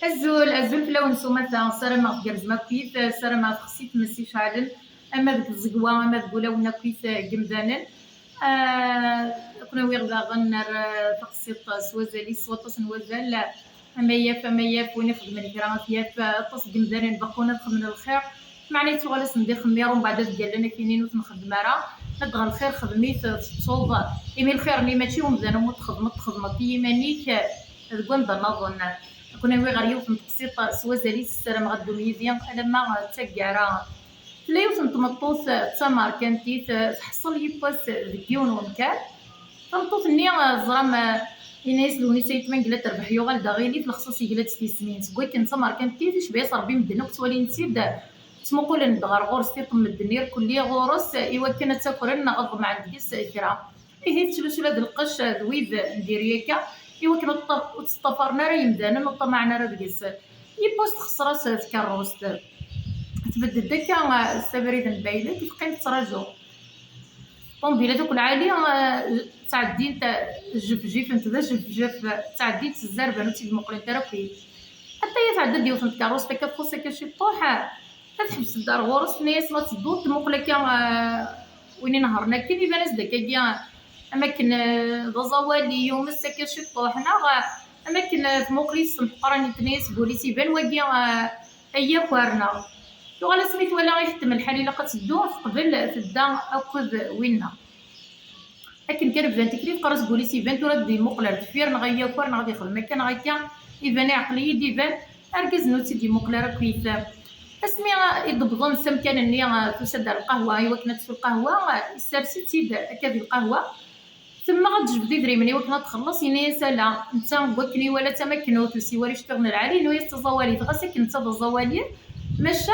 الزول فلا ونسوما تا سارما كرزما كويت سارما تخسيت مسي شعلن اما ذك الزقوا اما ذقولا ونا كويت قمدانن كنا ويغدا غنر تقسيط سوازالي سواطس نوازال اما ياف وين نخدم الكرا ياف طس قمدانن بقونا نخدم الخير معناتو غالاس ندير خمير ومن بعد قال لنا كاينين وتنخدم راه ندغى الخير خدمي تصوب ايمي الخير اللي ماشي ومزال تخدمت يمانيك ذكون نظن كنا وي غير يوف نتقسيط سوازالي السلام غدو ميزيان لما تاكارا تلا يوف نتمطوط تمار كانتي تحصل يباس ديون ونكار تنطوط ني زرام يناس لوني سيت من قلت ربح يوغال داغيلي في الخصوص يقلت سنين سكوي كنت تمار كانتي تشبيه ربي مدنو كتولي نسيد تسمقول ندغر غورس تيقم الدنيا كلية غورس ايوا كانت تاكل غض مع الديس كرا هي تشلوش هاد القش ذويب ندير ياكا ايوا كنا تطفرنا راه يمدانا نطمعنا راه ديس يبوست خسرة تكروس تبدل داكا السبريد نبايله كيفقيم تراجو طومبيله دوك العالية تعدين تا جف انت ذا جف تعدين الزربه نوتي المقرين تراكي حتى هي تعدد ديال الكاروس تا كفوسه كشي طوحه تحبس الدار غورس ناس ما تدوط المقله وين نهرنا كي بانس داكا اماكن ضزوالي يوم السكر شي طوحنا اماكن في مقليس محقراني تناس بوليسي بان واقيا ايا كوارنا لو غالا سميت ولا يحتم الحال الا قتدو قبل في الدار اخذ وينا لكن كان بان تكليف قرص بوليسي بان ترد دي مقله تفير نغيا كوار غادي يخدم كان غاكا يبان عقلي ديبان اركز نوتي دي مقله راه كويس اسمي يضبطون سم كان النية تسد القهوه ايوا كانت في القهوه استرسيتي كذي القهوه ثم غتجبدي دريمني وكنا تخلص ينايا سالا نتا بوكني ولا تمكنو تسي وري شتغل العالي نو يستزوالي تغسك نتا الزوالي ماشا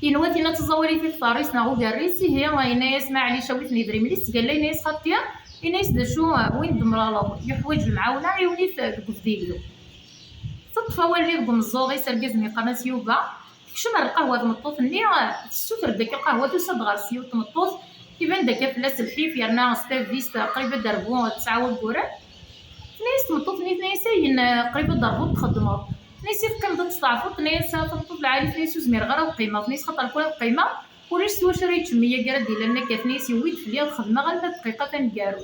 ينواتينا تزوالي في الفارس ناغو كاريسي هي ينايا سمع علي شاويتني دريمني قال لي ينايا خاطيا ينايا دشو وين دمرالو يحوج المعاونه عيوني في ديالو تطفى اللي يقوم الزوغي سرقزني قناه يوبا كشمر القهوه تمطوط ني السوتر داك القهوه تسد غاسيو تمطوط كيبان داك فلاس الحيف يرنا ستافيس قريبه دربون تعاود كورا ناس تمطوط نايسين قريبه دربون تخدموا ناس كنبدا تستعفط ناس تمطوط العالي ناس زمير غير وقيمه ناس خاطر كل قيمه ولاش سوا شريت 100 كرا ديال لنا كاتنيس يويد في ليا الخدمه غير 3 دقيقه تنكارو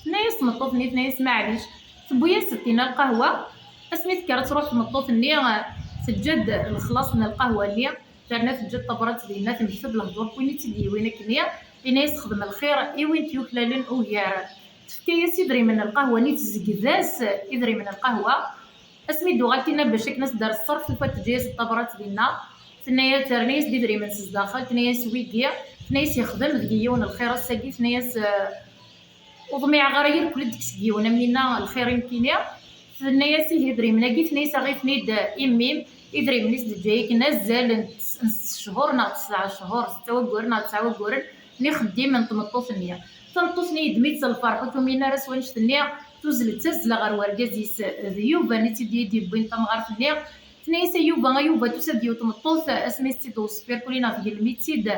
ناس تمطوط ناس معليش تبويا ستينا القهوه اسميت كرا تروح تمطوط ني سجد الخلاص من القهوه اللي درنا سجد طبرات ديالنا تنكتب الهضور وين تدي وين كنيا ناس خدم الخير اي وين تيوكلالن ويار تفكايا سيدري من القهوه نيت زكزاس يدري من القهوه اسمي دوغاتينا باش ناس دار الصرف الفات جيس الطبرات ديالنا ثنايا ترنيس ديدري من الداخل ثنايا سويديا ثنايا يخدم ديون الخير الساقي ثنايا وضميع غير كل ديك سكيونا منا الخير يمكن ثنايا يدري من كي ثنايا غير ثنيد اميم يدري من ناس جايك نازل شهور نا 9 شهور 6 وكورنا 9 وكورن ني خديم من تمطوط النية تمطوط ني دميت الفرح وتمينا راس ونشت النية توزل تزلا غير وركازيس ذيوبا نتي دي بوين تمغار في النية ثنايا يوبا تسديو تمطوط اسميتي دوس فير كلنا في الميتيد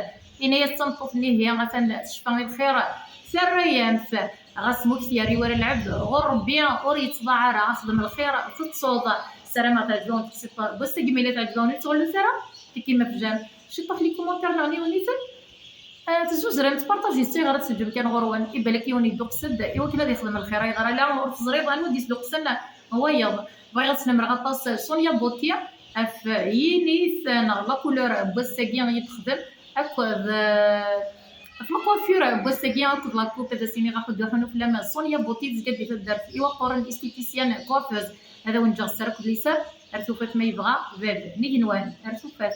إنايا تمطوط ني هي مثلا تشفى الخير سريان في غاسمو كثيري ورا العبد غور ربي اور يتضاع راه خدم الخير تتصوض السلامه تاع الجون تسيطر بس كيميلي تاع الجون تقول السلام كيما في جام شي طاح لي كومونتير نوني ونيتن تزوج راه تبارطاجي سي غير تسجل كان غروان يبالك يوني دوقسد ايوا كي غادي يخدم الخير غير لا اور تزريب غنودي دوقسن هو يض بغيت تسلم غطاس سونيا بوتيا اف ينيث نغلا كولور بوساكي يتخدم هكا في الكوافير بوساكي هكا لاكو كذا سيني غاخد دخلوا في لما سونيا بوتي زكات ديال الدرت ايوا قرن استيتيسيان كوافوز هذا وين جا السرك بليسا ارتوفات ما يبغى باب نيجنوان ارتوفات